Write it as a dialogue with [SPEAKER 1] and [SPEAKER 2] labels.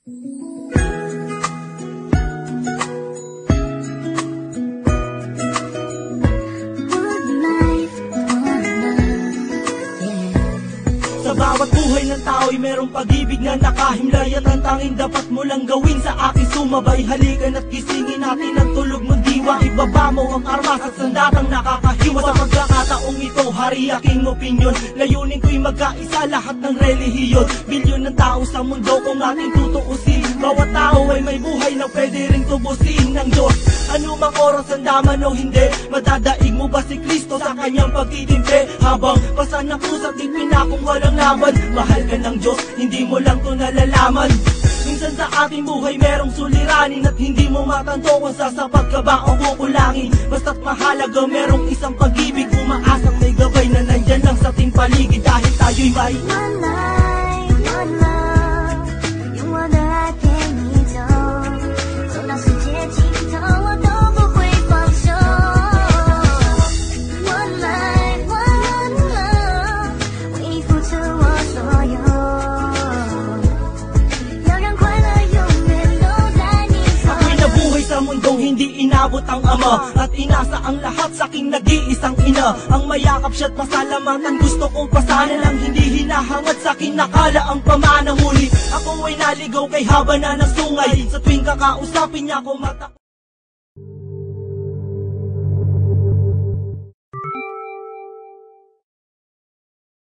[SPEAKER 1] Sa bawat buhay ng tao'y merong pag-ibig na nakahimlay, at ang tanging dapat mo lang gawin sa akin sumabay. Halikan at gisingin natin ang tulog mong diwa. Ibaba mo ang armas at sandatang nakakahiwa. Sa pagkakataong ito, hari aking opinyon. Layunin ko'y magkaisa lahat ng relihiyon. Bilyon ng tao sa mundo kung ating tutuusin. Bawat tao ay may buhay na pwede ring tubusin ng Diyos. Ano mang oras ang daman o hindi, madadaig mo ba si Kristo sa kanyang pagtitimpi? Habang pasan ng krus at ipinakong walang laban, mahal ka ng Diyos, hindi mo lang to nalalaman. Minsan sa ating buhay merong suliranin, at hindi mo matanto kung sasapat ka ba o kukulangin. Basta't mahalaga merong isang pag-ibig, umaasang may gabay na nandyan lang sa ating paligid. Dahil tayo'y may
[SPEAKER 2] one life, one love， 用我的爱陪你走，走到世界尽头，我都不会放手。One life, one love， 为你付出我所有，要让快乐永远都在你左右。
[SPEAKER 1] Ako'y nabuhay sa mundong hindi inabot ang ama, at inasa ang lahat sa aking nag-iisang ina. Ang mayakap siya't pasalamatan, gusto kong pasana lang, hindi hinahangad sa akin nakala ang pamana. Ngunit ako ay naligaw kay haba na ng sungay, sa tuwing kakausapin niya ako mata